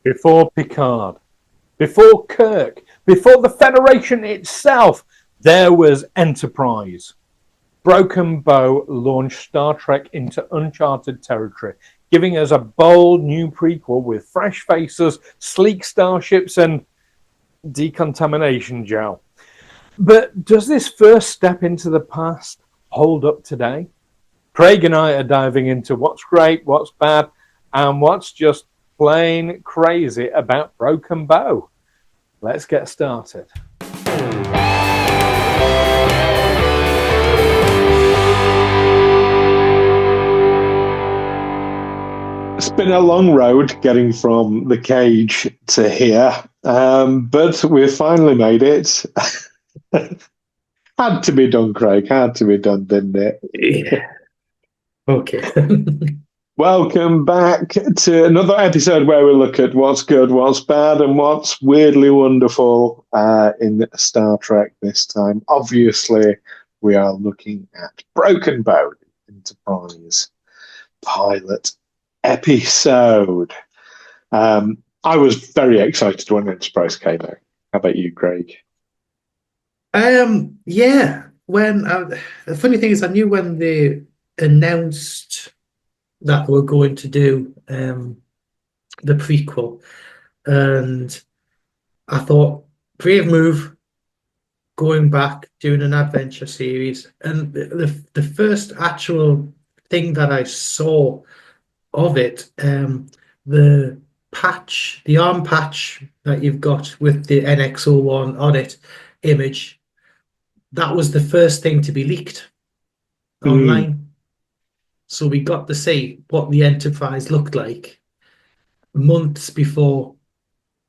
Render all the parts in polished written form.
Before Picard, before Kirk, before the Federation itself, there was Enterprise. Broken Bow launched Star Trek into uncharted territory, giving us a bold new prequel with fresh faces, sleek starships, and decontamination gel. But does this first step into the past hold up today? Craig and I are diving into what's great, what's bad, and what's just plain crazy about Broken Bow. Let's get started. It's been a long road getting from the cage to here, but we've finally made it. Had to be done, Craig. Had to be done, didn't it? Yeah. Okay. Welcome back to another episode where we look at what's good, what's bad, and what's weirdly wonderful in Star Trek this time. Obviously, we are looking at Broken Bow, Enterprise pilot episode. I was very excited when Enterprise came out. How about you, Craig? Yeah. The funny thing is, I knew when they announced that they were going to do the prequel, and I thought, brave move, going back, doing an adventure series. And the first actual thing that I saw of it, the patch, the arm patch that you've got with the NX-01 on it image, that was the first thing to be leaked online. So we got to see what the Enterprise looked like months before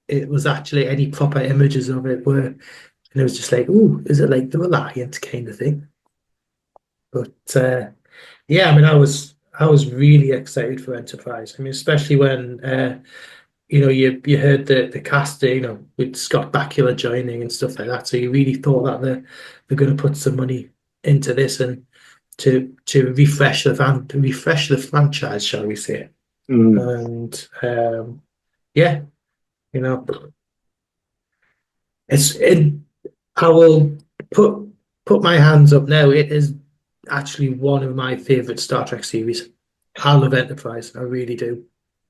it was actually any proper images of it were, and it was just like, ooh, is it like the Reliant kind of thing? But yeah, I mean, I was really excited for Enterprise. I mean, especially when you heard the cast, with Scott Bakula joining and stuff like that. So you really thought that they're going to put some money into this and to refresh the franchise, shall we say? And yeah, I will put my hands up now. It is actually one of my favorite Star Trek series. I love Enterprise. I really do.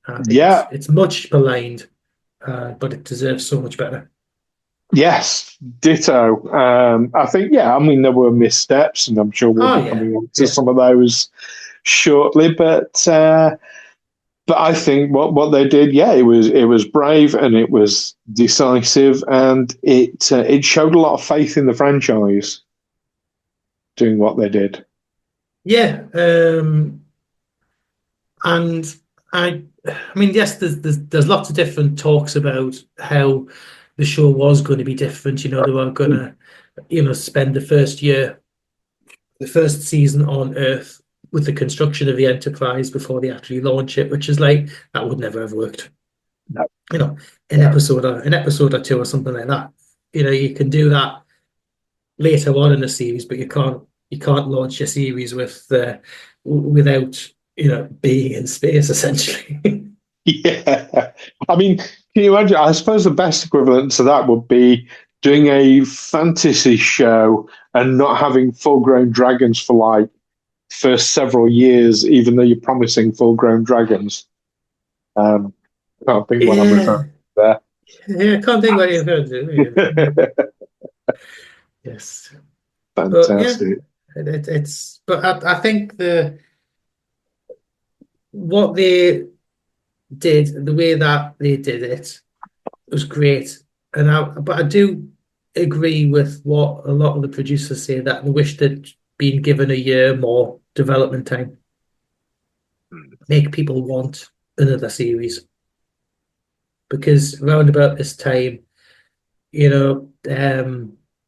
I think it's much maligned, but it deserves so much better. Yes, ditto. I think, I mean, there were missteps, and I'm sure we'll be coming on to some of those shortly. But I think what they did, it was brave and it was decisive, and it showed a lot of faith in the franchise doing what they did. Yeah, and I mean, yes, there's lots of different talks about how the show was going to be different. They were going to, spend the first season on Earth with the construction of the Enterprise before they actually launch it, which is like, that would never have worked. No. An episode or two or something like that. You can do that later on in the series, but you can't launch your series without being in space, essentially. Yeah. I mean, can you imagine? I suppose the best equivalent to that would be doing a fantasy show and not having full-grown dragons for like first several years, even though you're promising full-grown dragons. Can't think what I'm referring to there. Yeah, I can't think what you're referring to. Yes. Fantastic. But I think what they did, the way that they did it, was great. But I do agree with what a lot of the producers say, that they wish they'd been given a year more development time. Make people want another series. Because around about this time,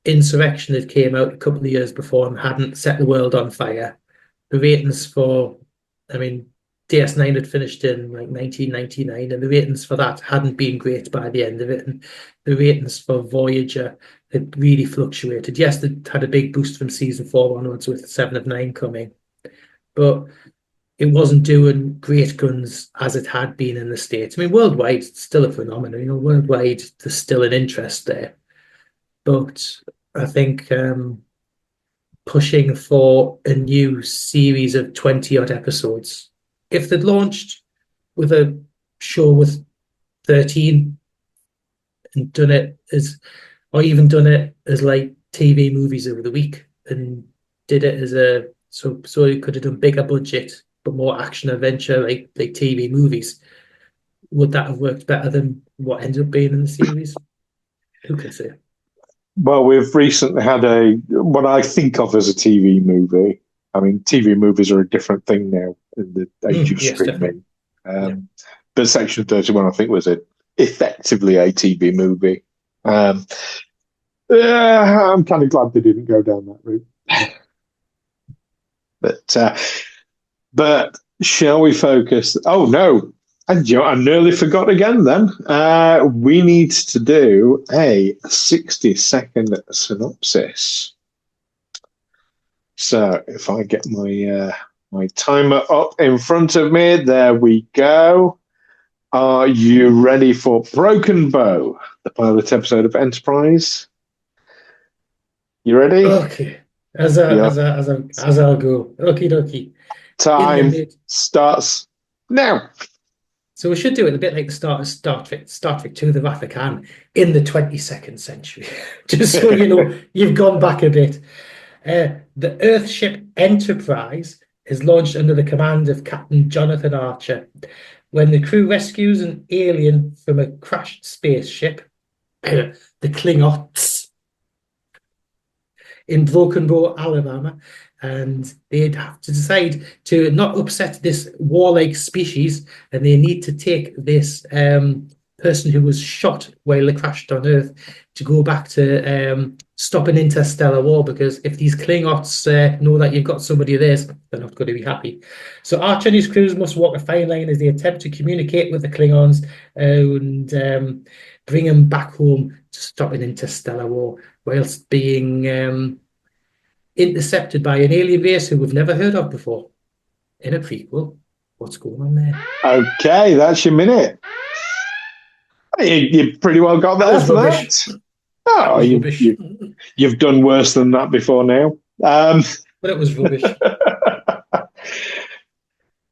Insurrection had came out a couple of years before and hadn't set the world on fire. The ratings for, DS9 had finished in like 1999, and the ratings for that hadn't been great by the end of it. And the ratings for Voyager had really fluctuated. Yes, they had a big boost from season 4 onwards with 7 of 9 coming. But it wasn't doing great guns as it had been in the States. I mean, worldwide, it's still a phenomenon. Worldwide, there's still an interest there. But I think pushing for a new series of 20 odd episodes, if they'd launched with a show with 13 and done it as, or even done it as like TV movies over the week and did it as a, so you could have done bigger budget but more action adventure like TV movies, would that have worked better than what ended up being in the series? Who can say? Well, we've recently had what I think of as a TV movie. I mean, TV movies are a different thing now in the age of Yes, streaming. But Section 31, I think, was effectively a TV movie. I'm kind of glad they didn't go down that route. But shall we focus? Oh, no. I nearly forgot again then. We need to do a 60-second synopsis. So if I get my timer up in front of me, there we go. Are you ready for Broken Bow, the pilot episode of Enterprise? You ready? Okay. As I'll go. Okie dokie. Time starts now. So we should do it a bit like the start of Star Trek 2, The Wrath of Khan, in the 22nd century. Just so you know, you've gone back a bit. The Earthship Enterprise is launched under the command of Captain Jonathan Archer. When the crew rescues an alien from a crashed spaceship, the Klingons, in Broken Bow, Alabama, and they'd have to decide to not upset this warlike species, and they need to take this person who was shot while they crashed on Earth to go back to stop an interstellar war, because if these Klingons know that you've got somebody of theirs, they're not going to be happy. So Archer and his crews must walk a fine line as they attempt to communicate with the Klingons and bring them back home to stop an interstellar war, whilst being intercepted by an alien race who we've never heard of before in a prequel. What's going on there? Okay, that's your minute. You pretty well got there for that. Oh, you've done worse than that before now. But it was rubbish.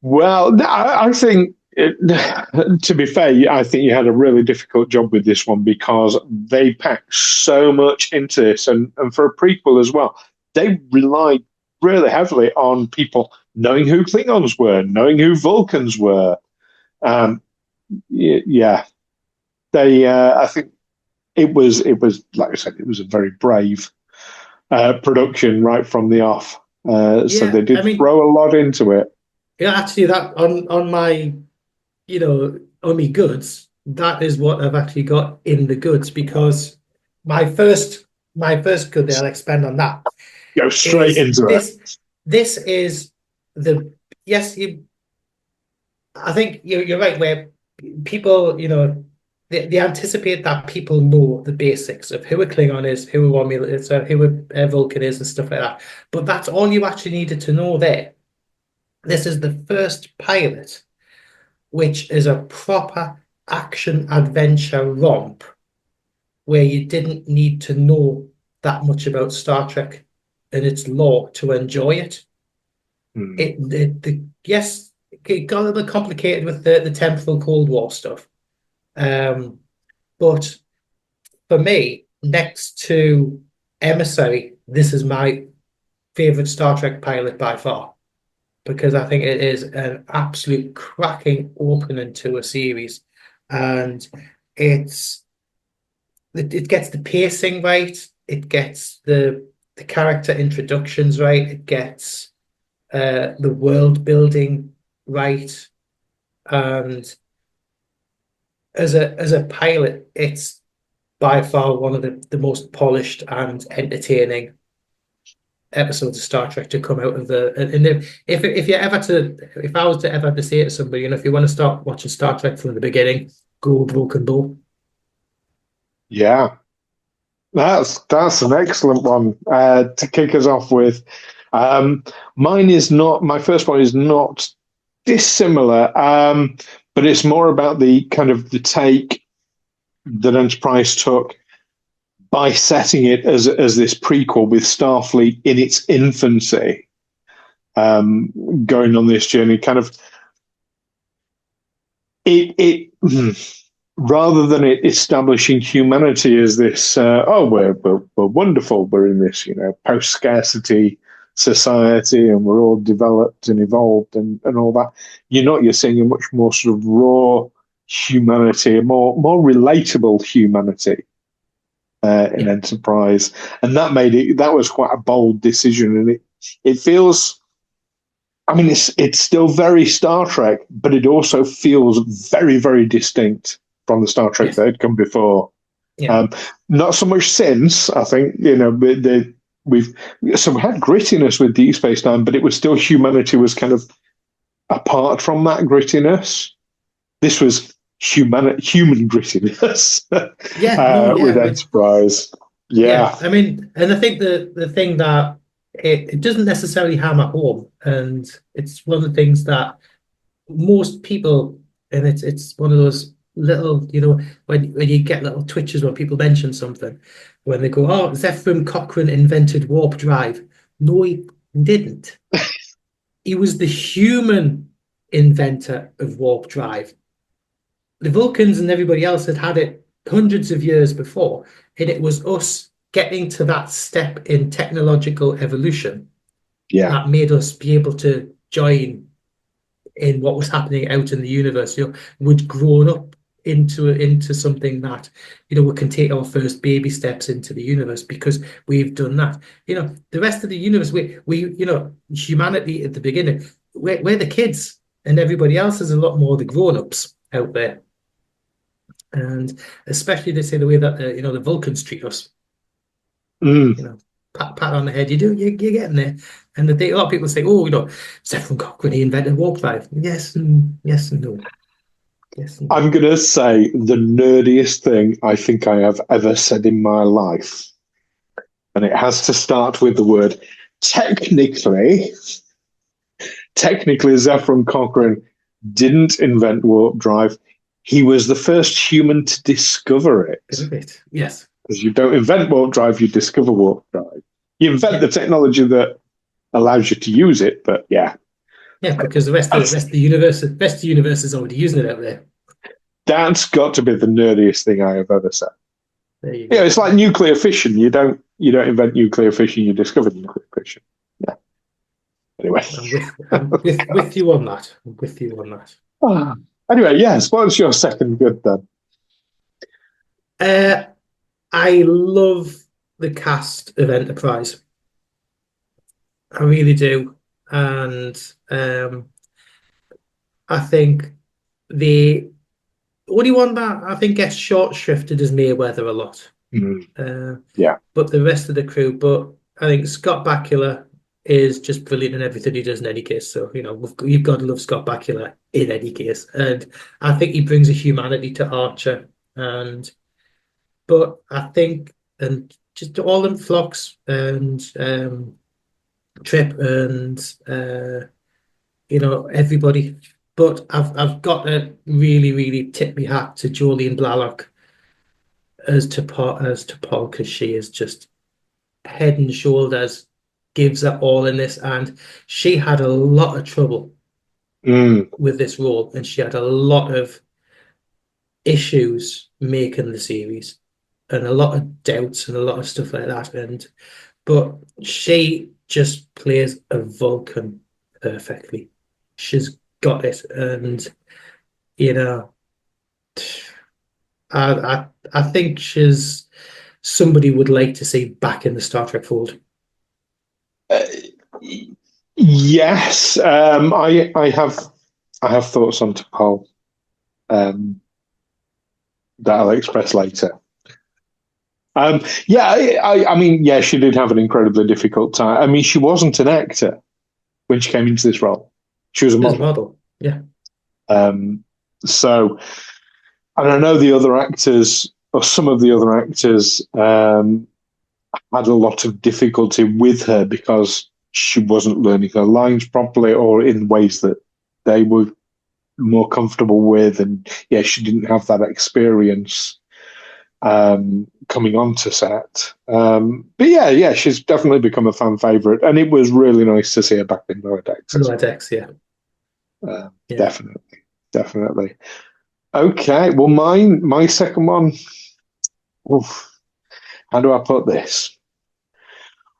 Well, I think, to be fair, I think you had a really difficult job with this one because they packed so much into this, and for a prequel as well, they relied really heavily on people knowing who Klingons were, knowing who Vulcans were. I think it was like I said, it was a very brave production right from the off. So they did throw a lot into it. Yeah, actually, that on my, on my goods, that is what I've actually got in the goods, because my first good that I'll expand on that. Go straight into it. This is I think you're right, where people, they anticipate that people know the basics of who a Klingon is, who a Romulan is, who a Vulcan is, and stuff like that. But that's all you actually needed to know there. This is the first pilot, which is a proper action adventure romp, where you didn't need to know that much about Star Trek and its lore to enjoy it. Yes, it got a little bit complicated with the temporal Cold War stuff. But for me, next to Emissary, this is my favorite Star Trek pilot by far, because I think it is an absolute cracking opening to a series, and it gets the pacing right, it gets the character introductions right, it gets the world building right, and as a pilot, it's by far one of the most polished and entertaining episodes of Star Trek to come out of the. And if I was to ever have to say it to somebody, if you want to start watching Star Trek from the beginning, go Broken Bow. Yeah, that's an excellent one to kick us off with. My first one is not dissimilar, but it's more about the kind of the take that Enterprise took by setting it as this prequel with Starfleet in its infancy, going on this journey. Kind of it rather than it establishing humanity as this, we're wonderful, we're in this, post scarcity society and we're all developed and evolved and all that. You're seeing a much more sort of raw humanity, a more relatable humanity in Enterprise, and that was quite a bold decision, and it feels. I mean, it's still very Star Trek, but it also feels very, very distinct from the Star Trek that had come before. Yeah. Not so much since, I think, we've had grittiness with Deep Space Nine, but it was still humanity was kind of apart from that grittiness. This was human grittiness with Enterprise. Yeah. I mean, and I think the thing that it doesn't necessarily hammer home, and it's one of the things that most people, and it's one of those little, when you get little twitches when people mention something, when they go, "Oh, Zefram Cochrane invented warp drive." No, he didn't. He was the human inventor of warp drive. The Vulcans and everybody else had it hundreds of years before, and it was us getting to that step in technological evolution that made us be able to join in what was happening out in the universe. We'd grown up into something that we can take our first baby steps into the universe because we've done that. The rest of the universe, we humanity at the beginning, we're the kids, and everybody else is a lot more the grown-ups out there. And especially they say the way that the Vulcans treat us. Pat on the head, you're getting there. And a lot of people say, Zefram Cochrane, he invented warp drive. Yes and no. Yes and no. I'm going to say the nerdiest thing I think I have ever said in my life. And it has to start with the word technically. Technically, Zefram Cochrane didn't invent warp drive. He was the first human to discover it. Yes. Because you don't invent warp drive, you discover warp drive. You invent the technology that allows you to use it, but Yeah, because the rest of the universe is already using it out there. That's got to be the nerdiest thing I have ever said. There you go. It's like nuclear fission. You don't invent nuclear fission, you discover nuclear fission. Yeah. Anyway. I'm with you on that. I'm with you on that. Anyway, yes, what's your second good then? I love the cast of Enterprise. I really do. And I think the only one that I think gets short shrifted is Mayweather a lot. But the rest of the crew, but I think Scott Bakula is just brilliant in everything he does in any case. So, you've got to love Scott Bakula in any case. And I think he brings a humanity to Archer. But I think, and just all them Phlox and Trip and everybody. But I've got to really, really tip my hat to Jolene Blalock as to Paul, because she is just head and shoulders, gives her all in this, and she had a lot of trouble with this role, and she had a lot of issues making the series, and a lot of doubts and a lot of stuff like that. But she just plays a Vulcan perfectly. She's got it, and I think she's somebody would like to see back in the Star Trek fold. Yes, I have thoughts on T'Pol that I'll express later. I mean, she did have an incredibly difficult time. I mean, she wasn't an actor when she came into this role. She was a model. Yeah. So, and I know the other actors, or some of the other actors, had a lot of difficulty with her because she wasn't learning her lines properly, or in ways that they were more comfortable with, and yeah, she didn't have that experience coming onto set. But yeah, she's definitely become a fan favorite, and it was really nice to see her back in Lower Decks. Lower Decks, yeah. Definitely. Okay, well, my second one. Oof, how do I put this?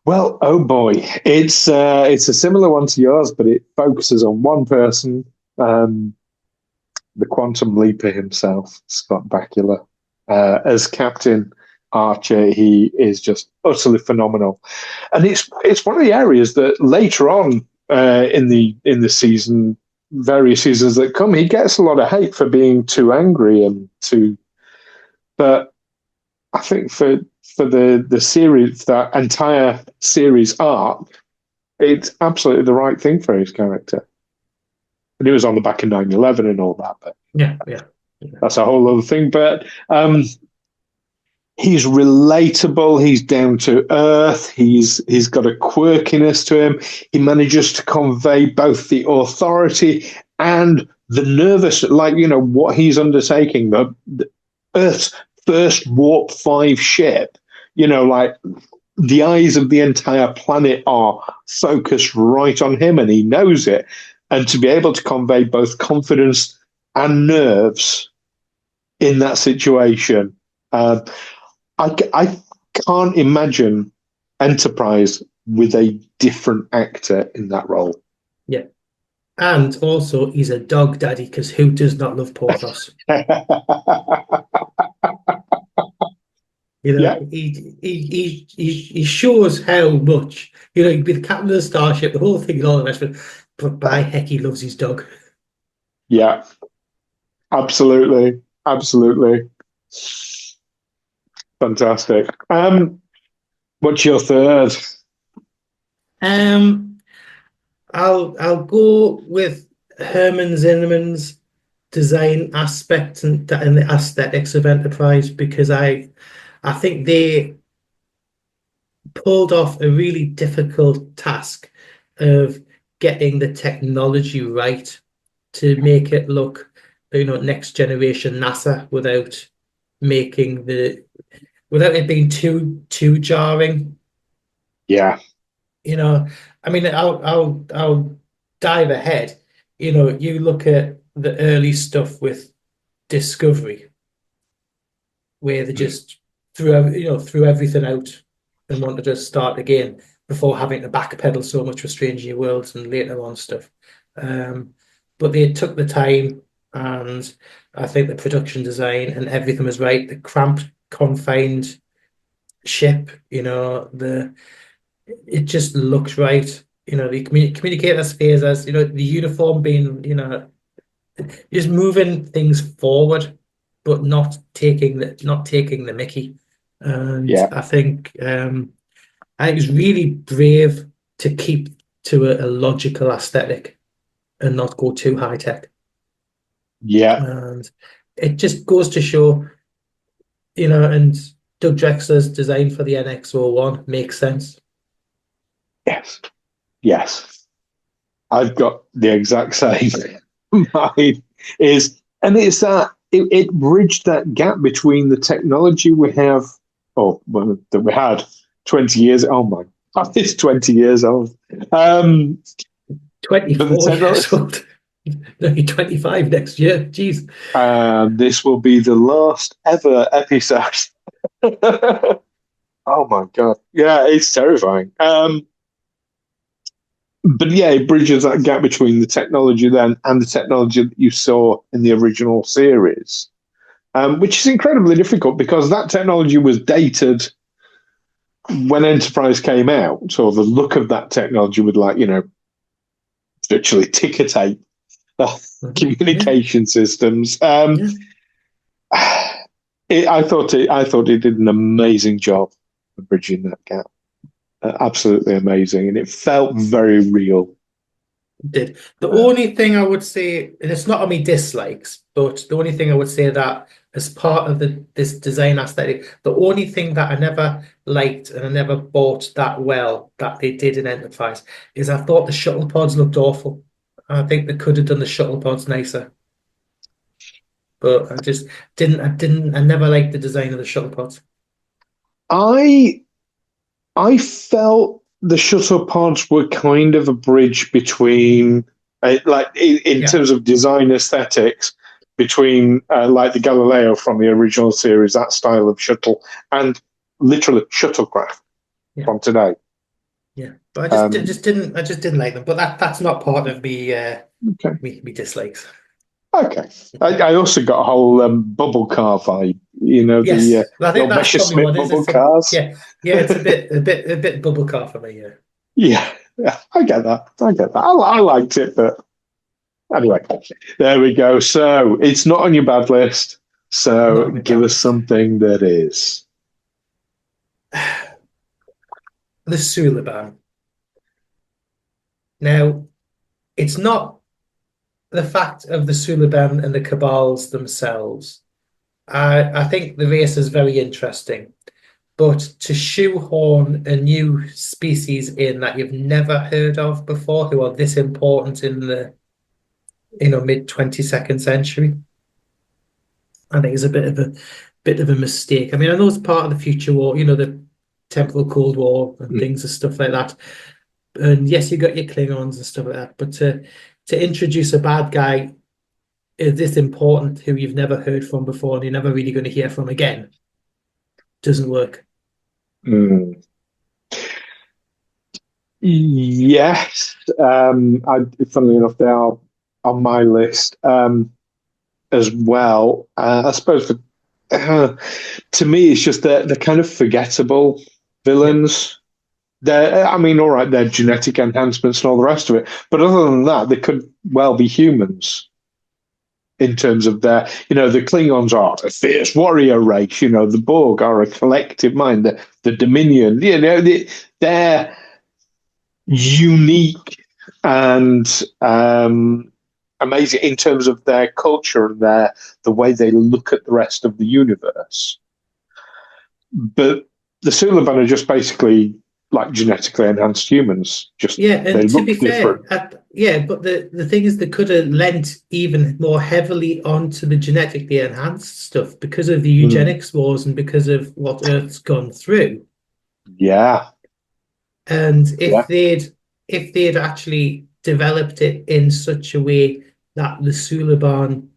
Well, oh boy, it's a similar one to yours, but it focuses on one person, the Quantum Leaper himself, Scott Bakula, as Captain Archer. He is just utterly phenomenal, and it's one of the areas that later on in the season, various seasons that come, he gets a lot of hate for being too angry and too. But I think for the series, that entire series arc, it's absolutely the right thing for his character. And he was on the back of 9/11 and all that, but Yeah. that's a whole other thing. But he's relatable. He's down to earth. He's got a quirkiness to him. He manages to convey both the authority and the nervous, what he's undertaking. The Earth's first Warp 5 ship. The eyes of the entire planet are focused right on him, and he knows it. And to be able to convey both confidence and nerves in that situation, I can't imagine Enterprise with a different actor in that role. Yeah. And also, he's a dog daddy, because who does not love Porthos? Yeah. He shows how much, he'd be the captain of the starship, the whole thing and all the rest of it, but by heck, he loves his dog. Yeah, absolutely. Fantastic. What's your third? I'll go with Herman Zimmerman's design aspect and the aesthetics of Enterprise, because I think they pulled off a really difficult task of getting the technology right to make it look, next generation NASA without it being too jarring. Yeah. I mean, I'll dive ahead. You look at the early stuff with Discovery, where they just threw everything out and wanted to start again before having to backpedal so much for Strange New Worlds and later on stuff. But they took the time, and I think the production design and everything was right. The cramped, confined ship, it just looks right. The communicator spheres, as the uniform being, just moving things forward, but not taking the Mickey. And Yeah. I think it was really brave to keep to a logical aesthetic and not go too high tech. Yeah. And it just goes to show, and Doug Drexler's design for the NX-01 makes sense. Yes. I've got the exact same. Mine is, and it's that it bridged that gap between the technology we have, that we had 20 years. Oh my God, it's 20 years old. 24 years old. No, you're 25 next year. Jeez. This will be the last ever episode. Oh my God. Yeah, it's terrifying. But yeah, it bridges that gap between the technology then and the technology that you saw in the original series, which is incredibly difficult because that technology was dated when Enterprise came out, or the look of that technology would virtually ticker tape the communication systems. I thought it did an amazing job of bridging that gap. Absolutely amazing, and it felt very real. It did. The only thing I would say, and it's not on me dislikes, but the only thing I would say that as part of this design aesthetic, the only thing that I never liked and I never bought that well that they did in Enterprise is I thought the shuttle pods looked awful. I think they could have done the shuttle pods nicer, but I never liked the design of the shuttle pods. I I felt the shuttle pods were kind of a bridge between, like in Yeah, terms of design aesthetics, between like the Galileo from the original series, that style of shuttle, and literally shuttlecraft yeah, from today. yeah. But Um, I just didn't like them. But that's not part of okay, me dislikes. okay. I also got a whole bubble car vibe. You know Yes, I the think old that's probably Messerschmitt what it is. bubble It's a cars. yeah, it's a bit bubble car for me. Yeah, Yeah, yeah, I get that. I get that. I liked it, but anyway, there we go. So it's not on your bad list. not So on my give bad us list. something that is. The Suliban. Now, it's not the fact of the Suliban and the Cabals themselves. I think the race is very interesting, but to shoehorn a new species in that you've never heard of before, who are this important in the mid 22nd century, I think is a bit of a mistake. I mean, I know it's part of the future war, the temporal Cold War and Mm. things and stuff like that. And yes, you got your Klingons and stuff like that, but to introduce a bad guy is this important who you've never heard from before and you're never really going to hear from again doesn't work. Mm. Yes. Funnily enough, they are on my list as well. I suppose to me, it's just they're kind of forgettable Yeah. villains. I mean, all right, they're genetic enhancements and all the rest of it, but other than that, they could well be humans in terms of the Klingons are a fierce warrior race. The Borg are a collective mind. The Dominion, they're unique and amazing in terms of their culture and the way they look at the rest of the universe. But the Suliban are just basically like genetically enhanced humans. Just Yeah, they and to be look fair, different. yeah, but the thing is, they could have lent even more heavily onto the genetically enhanced stuff because of the Mm. eugenics wars and because of what Earth's gone through. Yeah, And yeah. if they'd actually developed it in such a way that the Suliban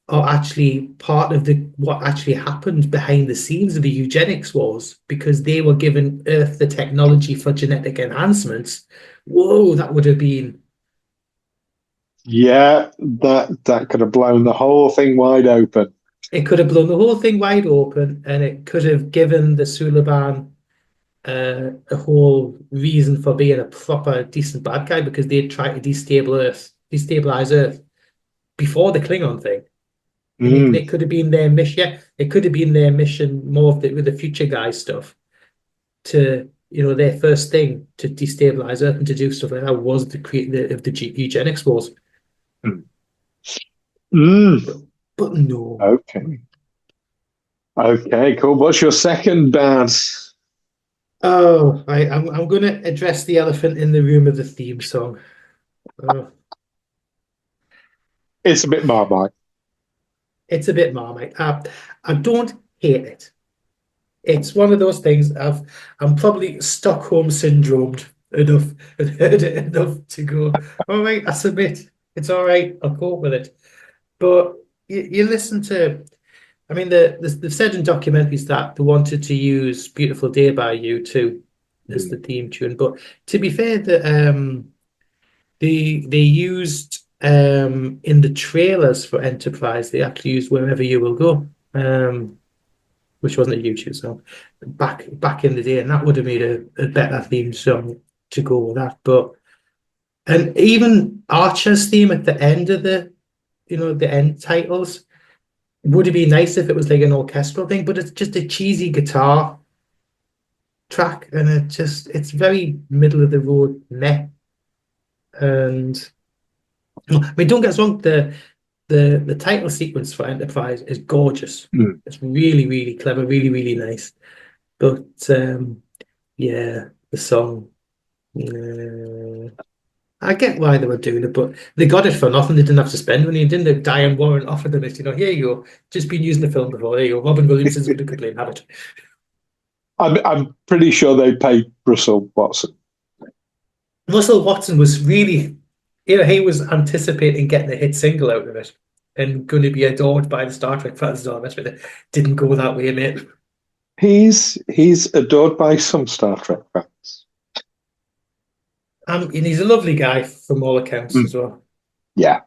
are actually part of the what actually happened behind the scenes of the eugenics wars because they were given Earth the technology for genetic enhancements. Whoa, that would have been Yeah, that could have blown the whole thing wide open. it could have blown the whole thing wide open and it could have given the Suliban a whole reason for being a proper decent bad guy because they'd try to destabilize Earth before the Klingon thing. And Mm. it could have been their mission. Yeah, it could have been their mission more of with the future guy stuff to their first thing to destabilize Earth and to do stuff like that was the create of the eugenics wars. Mm. But but no. Okay. Okay, cool. What's your second bad? Oh, I'm going to address the elephant in the room of the theme song. Oh, It's a bit Marmite. it's a bit Marmite. I don't hate it. It's one of those things I'm probably Stockholm syndromed enough and heard it enough to go, all right, I submit. It's all right. I'll cope with it. But you listen to, I mean, they've said in documentaries that they wanted to use "Beautiful Day" by U2 as the Mm. theme tune. But to be fair, they used in the trailers for Enterprise, they actually used "Wherever You Will Go." Which wasn't a YouTube song back in the day, and that would have made a better theme song to go with that. But and even Archer's theme at the end of the end titles would have been nice if it was like an orchestral thing, but it's just a cheesy guitar track, and it's very middle of the road meh. And I mean, don't get us wrong, the title sequence for Enterprise is gorgeous. Mm. It's really, really clever, really, really nice. But yeah, the song. I get why they were doing it, but they got it for nothing. They didn't have to spend money, didn't they? Diane Warren offered them it. Here you go. Just been using the film before. There you go. Robin Williamson's going to complain. Have it. I'm pretty sure they paid Russell Watson. Russell Watson was really, he was anticipating getting a hit single out of it and going to be adored by the Star Trek fans. No, but it didn't go that way, mate. He's adored by some Star Trek fans. And he's a lovely guy from all accounts as well. Yeah.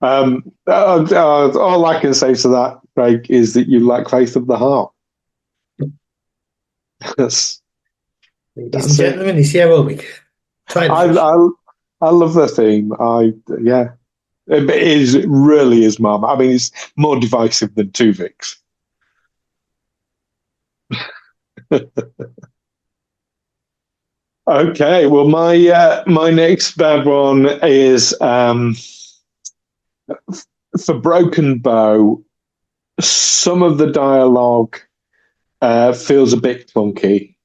All I can say to that, Craig, is that you lack faith of the heart. Ladies and gentlemen, he's here all week. I love the theme. It really is, Mum. I mean, it's more divisive than Tuvix. Okay, well, my next bad one is for Broken Bow. Some of the dialogue feels a bit clunky,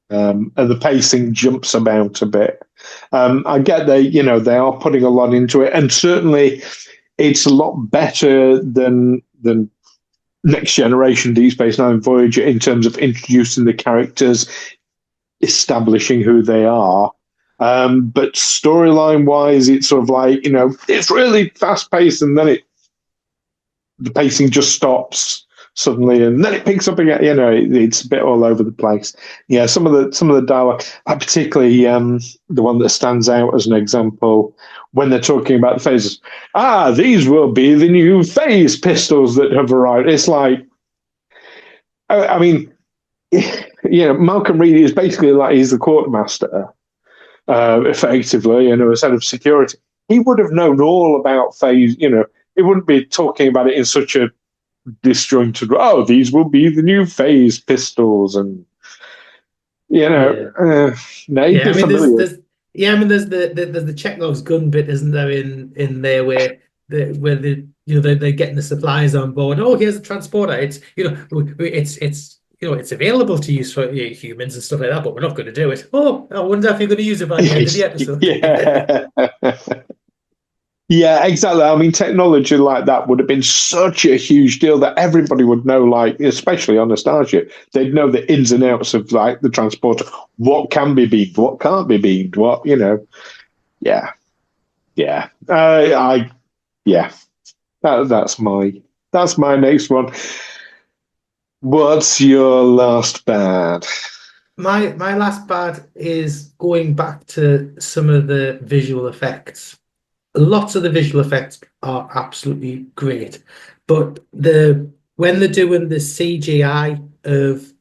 and the pacing jumps about a bit. I get they are putting a lot into it, and certainly it's a lot better than Next Generation, Deep Space Nine, Voyager in terms of introducing the characters, establishing who they are. But storyline wise, it's sort of like, it's really fast paced, and then the pacing just stops suddenly, and then it picks up again. It's a bit all over the place. Yeah, some of the dialogue, particularly the one that stands out as an example when they're talking about the phases. These will be the new phase pistols that have arrived. It's like, I mean, Malcolm Reed is basically like he's the quartermaster, effectively, and as head of security. He would have known all about phase. He wouldn't be talking about it in such a disjointed. These will be the new phase pistols, and no, yeah. There's the Chekhov's gun bit, isn't there? In there where they're getting the supplies on board. Oh, here's a transporter. It's it's available to use for humans and stuff like that, but we're not going to do it. Oh, I wonder if you're going to use it by the end of the episode. Yeah. Yeah, exactly. I mean, technology like that would have been such a huge deal that everybody would know, like, especially on a starship, they'd know the ins and outs of, like, the transporter. What can be beamed, what can't be beamed, what, Yeah. Yeah. That's my next one. What's your last bad? My last bad is going back to some of the visual effects. Lots of the visual effects are absolutely great, but when they're doing the CGI of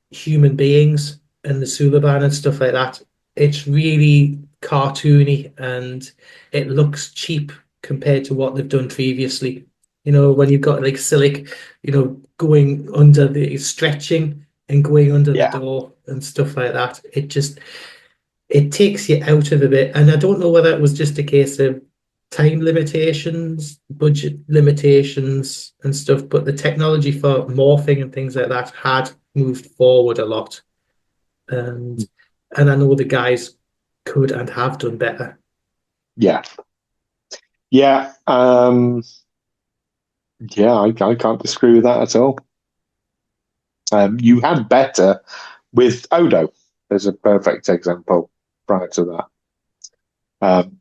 human beings and the Suliban and stuff like that, it's really cartoony and it looks cheap compared to what they've done previously. When you've got like Silic, going under the stretching and going under the door and stuff like that, it takes you out of a bit. And I don't know whether it was just a case of time limitations, budget limitations and stuff, but the technology for morphing and things like that had moved forward a lot. And I know the guys could and have done better. Yeah. Yeah. I can't disagree with that at all. You had better with Odo as a perfect example prior to that.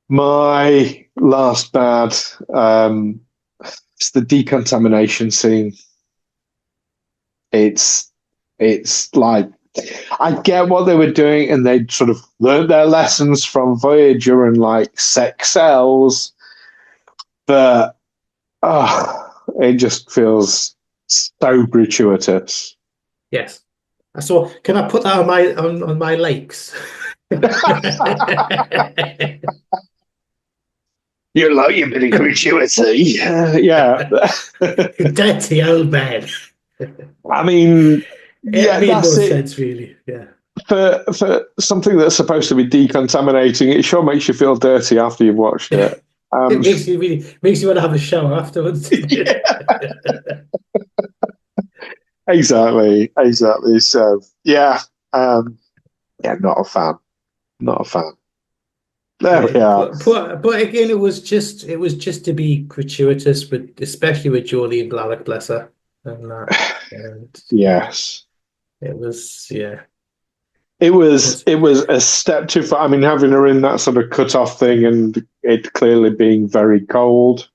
My last bad is the decontamination scene. It's like, I get what they were doing, and they sort of learned their lessons from Voyager and like sex cells, but it just feels so gratuitous. Yes. So can I put that on my lakes? You like your bit of gratuity. Yeah. Dirty old man. I mean, it made no sense, really. Yeah. For something that's supposed to be decontaminating, it sure makes you feel dirty after you've watched it. It makes you want to have a shower afterwards. Exactly. So not a fan. Not a fan. There we are. But again, it was just to be gratuitous, with especially with Jolene Blalock, bless her, and that. And Yes. it was It was a step too far. I mean, having her in that sort of cut-off thing and it clearly being very cold.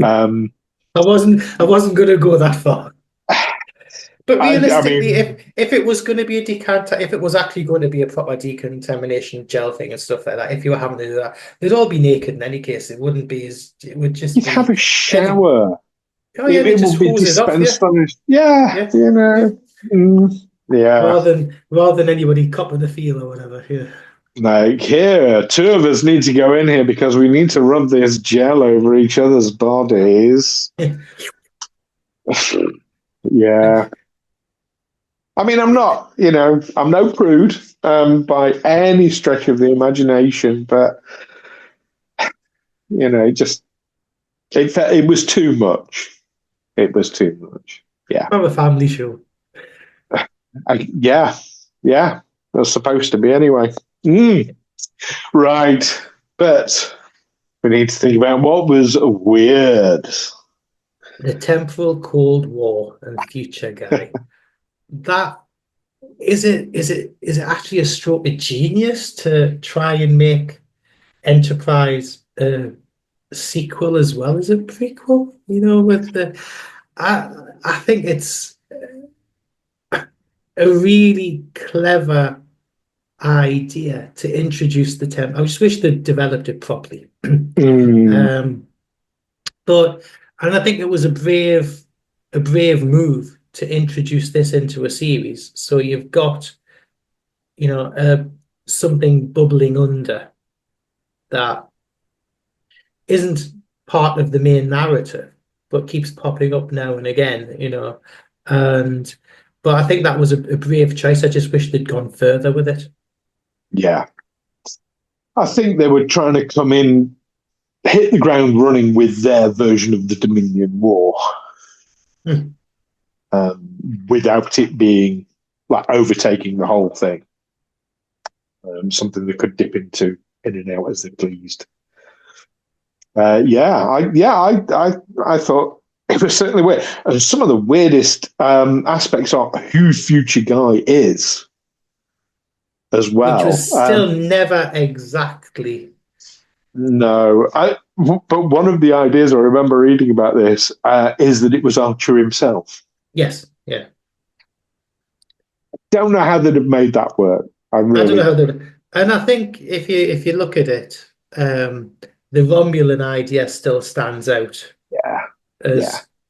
I wasn't going to go that far. But realistically, I mean, if it was going to be a decanter, if it was actually going to be a proper decontamination gel thing and stuff like that, if you were having to do that, they'd all be naked in any case. It wouldn't be it would just you'd be have a shower. Oh yeah, they It just would be hose it off, dispensed yeah. on it. Yeah, you know. Yeah. Rather than anybody copping the feel or whatever. Yeah. Like, here, two of us need to go in here because we need to rub this gel over each other's bodies. Yeah. I mean, I'm not, I'm no prude by any stretch of the imagination, but, it was too much. It was too much. Yeah. From a family show. Yeah. It was supposed to be anyway. Right. But we need to think about what was weird. The Temporal Cold War and Future Guy. That is it actually a stroke of genius to try and make Enterprise a sequel as well as a prequel? I think it's a really clever idea to introduce the temp. I just wish they'd developed it properly. And I think it was a brave move to introduce this into a series. So you've got, something bubbling under that isn't part of the main narrative, but keeps popping up now and again, but I think that was a brave choice. I just wish they'd gone further with it. Yeah. I think they were trying to come in, hit the ground running with their version of the Dominion War, without it being like overtaking the whole thing. Something they could dip into in and out as they pleased. I thought it was certainly weird. And some of the weirdest aspects are who Future Guy is as well. Which was still never exactly. No, but one of the ideas I remember reading about this is that it was Archer himself. Yes, yeah. Don't know how they'd have made that work. I don't know how they'd. And I think if you look at it, the Romulan idea still stands out.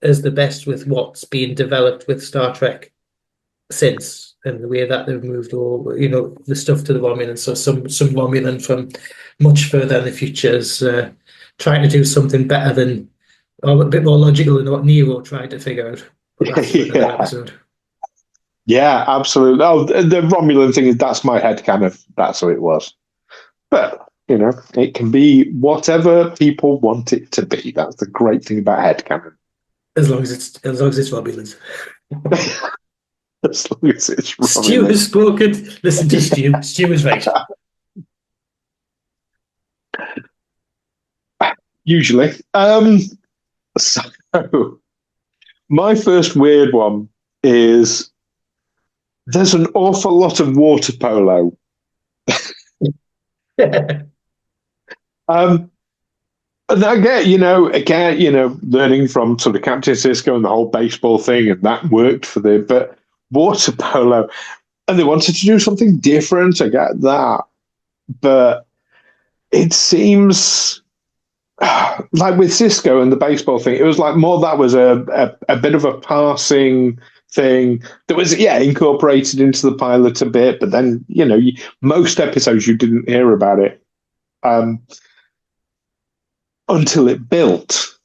As the best with what's been developed with Star Trek since, and the way that they've moved over, the stuff to the Romulan. So some Romulan from much further in the future is trying to do something better than, or a bit more logical than what Nero tried to figure out. But that's another episode. Yeah, absolutely. Oh, the Romulan thing that's my headcanon. That's what it was. But it can be whatever people want it to be. That's the great thing about headcanon. As long as it's Romulans. As long as it's Romulans. Stu has spoken. Listen to Stu. Stu is right. Usually. So my first weird one is there's an awful lot of water polo. And I get, learning from sort of Captain Sisko and the whole baseball thing, and that worked for them. But water polo, and they wanted to do something different. I get that, but it seems like with Sisko and the baseball thing, it was like more that was a bit of a passing thing that was incorporated into the pilot a bit, but then most episodes you didn't hear about it until it built.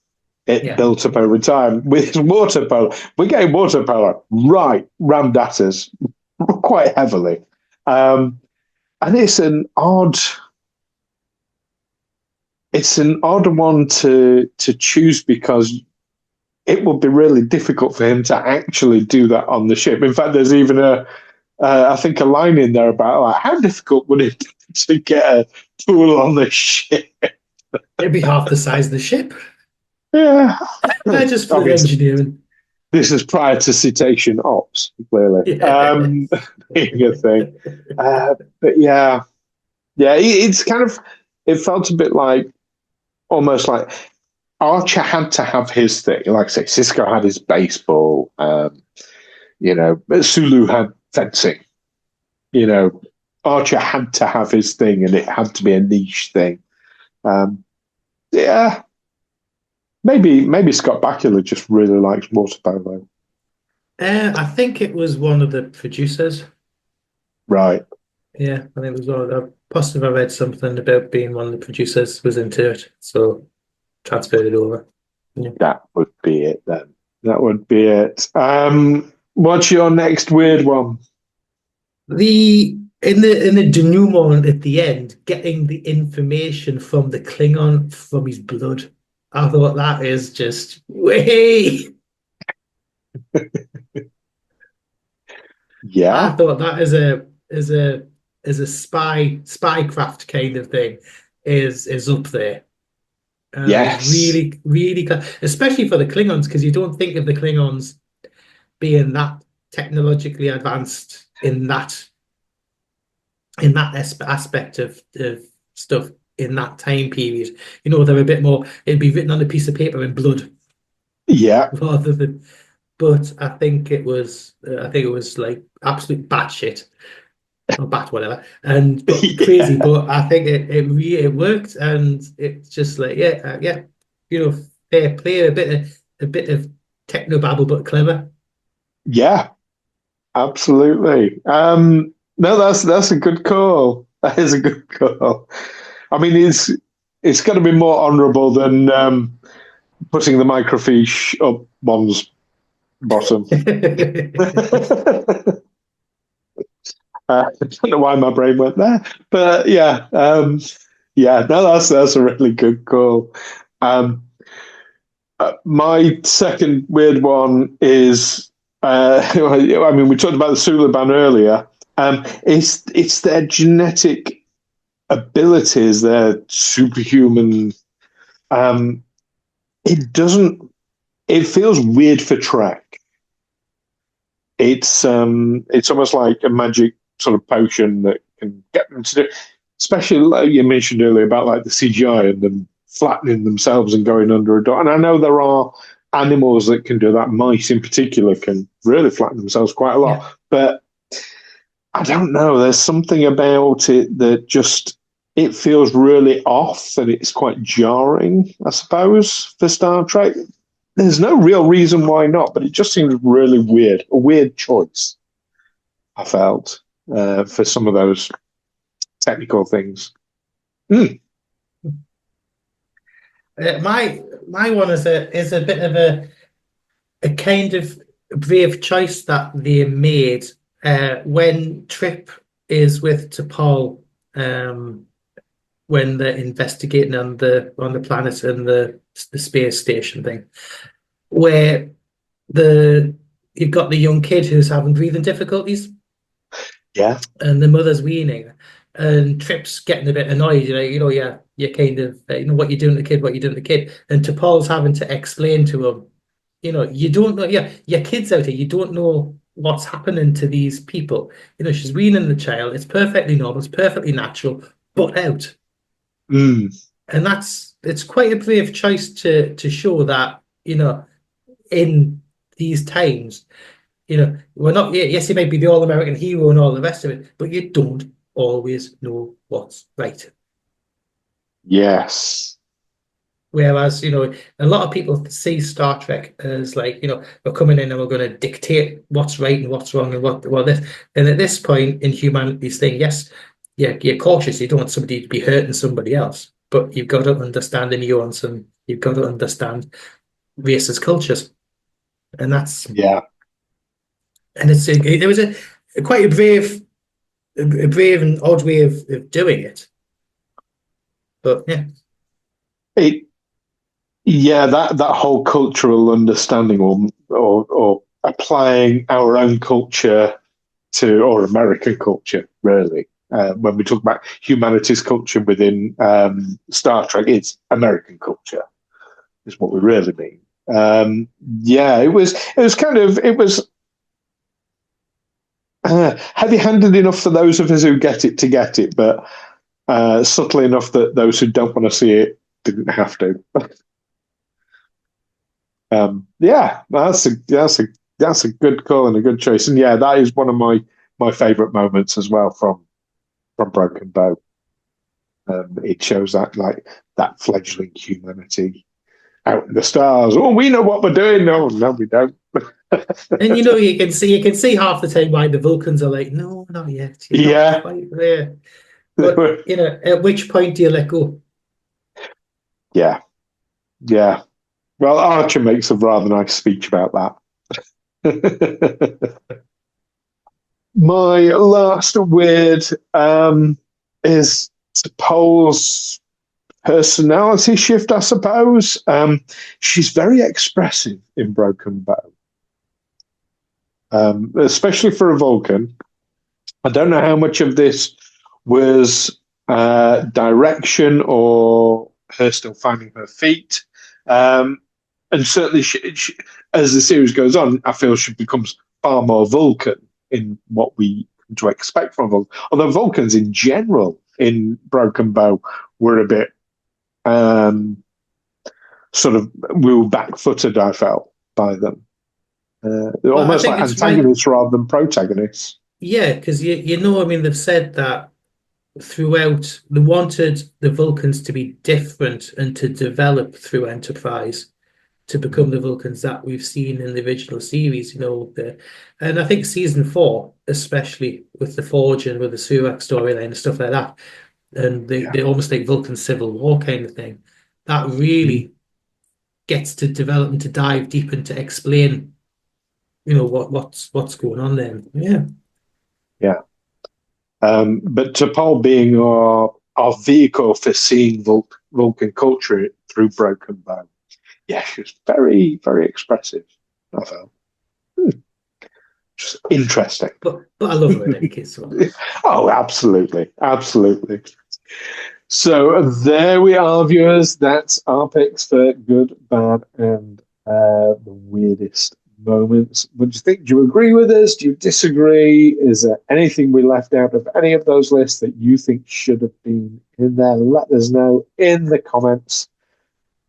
It built up over time. With water polo, we're getting water polo right rammed at us quite heavily, and it's an odd one to choose because it would be really difficult for him to actually do that on the ship. In fact, there's even a I think a line in there about like how difficult would it be to get a tool on the ship? It'd be half the size of the ship. Yeah, Just for the obviously engineering. this is prior to cetacean ops, clearly. Yeah. Being a thing, but yeah, it's kind of it felt a bit like almost like Archer had to have his thing. Like I say, Cisco had his baseball. But Sulu had fencing. Archer had to have his thing, and it had to be a niche thing. Yeah, maybe Scott Bakula just really likes water polo. I think it was one of the producers. Right. Yeah, I think it was one of the, possibly I read something about being one of the producers was into it, so transferred it over. Yeah. That would be it then. That would be it. What's your next weird one? In the denouement at the end, getting the information from the Klingon from his blood. I thought that is just way. I Yeah. thought that is a spycraft kind of thing is up there. It's Yes. really, especially for the Klingons, because you don't think of the Klingons being that technologically advanced in that aspect of stuff in that time period. They're a bit more. It'd be written on a piece of paper in blood Yeah. rather than. But I think it was. I think it was like absolute batshit or bat whatever, and but crazy. Yeah. But I think it worked, and it's just like yeah. Fair play, a bit of techno babble, but clever. Yeah. Absolutely. No, that's a good call. That is a good call. I mean, it's got to be more honourable than putting the microfiche up one's bottom. I don't know why my brain went there, but yeah, no, that's a really good call. My second weird one is, I mean, we talked about the Suliban earlier. It's their genetic abilities, their superhuman. It doesn't. It feels weird for Trek. It's almost like a magic sort of potion that can get them to do. Especially like you mentioned earlier about like the CGI and them flattening themselves and going under a door. And I know there are animals that can do that. Mice in particular can really flatten themselves quite a lot. Yeah. But I don't know. There's something about it that just it feels really off and it's quite jarring, I suppose, for Star Trek. There's no real reason why not, but it just seems really weird. A weird choice, I felt, for some of those technical things. My one is a bit of a kind of brave choice that they made when Trip is with T'Pol, when they're investigating on the planet and the space station thing, where you've got the young kid who's having breathing difficulties. Yeah. And the mother's weaning, and Trip's getting a bit annoyed. You're kind of, what you're doing to the kid, what you're doing to the kid. And T'Pol's having to explain to him, you don't know, your kid's out here, you don't know what's happening to these people. She's weaning the child. It's perfectly normal, it's perfectly natural, but out. Mm. And it's quite a brave choice to show that, in these times, we're not, yes, he might be the all-American hero and all the rest of it, but you don't always know what's right. Yes. Whereas, a lot of people see Star Trek as like, we're coming in and we're going to dictate what's right and what's wrong and what this. And at this point in humanity's thing, yes, you're cautious. You don't want somebody to be hurting somebody else, but you've got to understand the nuance and you've got to understand races, cultures. And that's, Yeah. and it was a quite a brave and odd way of doing it. But yeah. That whole cultural understanding or applying our own culture or American culture, really. When we talk about humanities culture within Star Trek, it's American culture, is what we really mean. It was heavy-handed enough for those of us who get it, but subtle enough that those who don't want to see it didn't have to. That's a good call and a good choice, and that is one of my favourite moments as well from Broken Bow. It shows that fledgling humanity out in the stars. Oh, we know what we're doing. No, we don't. And you can see half the time why the Vulcans are like, no, not yet. You're not quite there. But at which point do you let go? Yeah. Well, Archer makes a rather nice speech about that. My last word is T'Pol's personality shift, I suppose. She's very expressive in Broken Bow, especially for a Vulcan. I don't know how much of this was direction or her still finding her feet. And certainly, she, as the series goes on, I feel she becomes far more Vulcan in what we come to expect from Vulcan. Although Vulcans in general in Broken Bow were a bit sort of we were back-footed, I felt, by them. Almost like antagonists rather than protagonists. Yeah, because I mean, they've said that throughout, they wanted the Vulcans to be different and to develop through Enterprise to become the Vulcans that we've seen in the original series, and I think season 4, especially with the Forge and with the Surak storyline and stuff like that, and they almost like Vulcan Civil War kind of thing, that really gets to develop and to dive deep and to explain, what's going on there. Yeah. But T'Pol being our vehicle for seeing Vulcan culture through Broken Bow, she was very, very expressive, I felt. Just interesting. But I love her in any case. Oh, absolutely. So there we are, viewers. That's our picks for good, bad, and the weirdest moments. What do you think? Do you agree with us? Do you disagree? Is there anything we left out of any of those lists that you think should have been in there? Let us know in the comments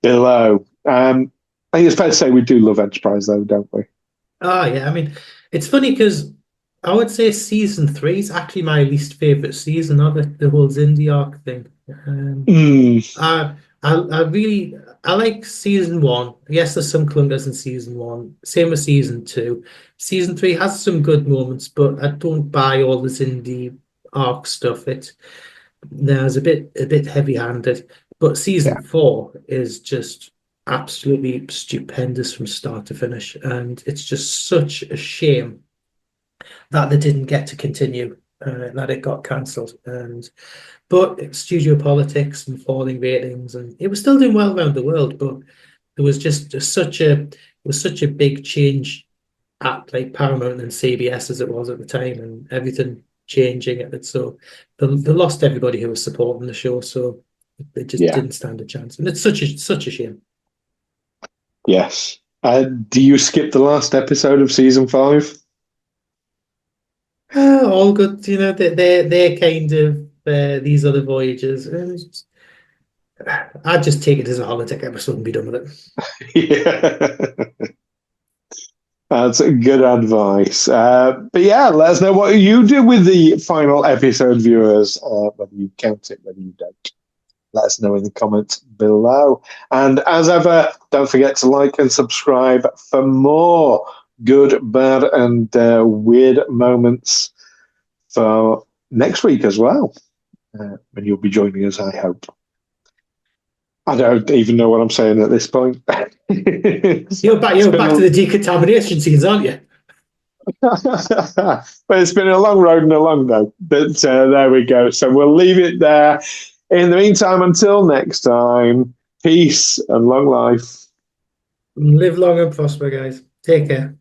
below. I think it's fair to say we do love Enterprise, though, don't we? Oh, yeah. I mean, it's funny because I would say season 3 is actually my least favorite season of it, the whole Xindi arc thing. I like season 1. Yes, there's some clunkers in season 1. Same with season 2. Season 3 has some good moments, but I don't buy all the Xindi arc stuff. There's a bit heavy-handed. But season 4 is just absolutely stupendous from start to finish, and it's just such a shame that they didn't get to continue, that it got cancelled. But studio politics and falling ratings, and it was still doing well around the world, but there was just such a big change at like Paramount and CBS as it was at the time, and everything changing at it. So they lost everybody who was supporting the show, so they just didn't stand a chance, and it's such a shame. Yes. Do you skip the last episode of season 5? All good, they're kind of these other voyages. I'd just take it as a holodeck episode and be done with it. That's good advice. But let us know what you do with the final episode, viewers, whether you count it, whether you don't. Let us know in the comments below. And as ever, don't forget to like and subscribe for more good, bad, and weird moments for next week as well. When you'll be joining us, I hope. I don't even know what I'm saying at this point. You're back to the decontamination scenes, aren't you? But it's been a long road and a long day. But there we go. So we'll leave it there. In the meantime, until next time, peace and long life. Live long and prosper, guys. Take care.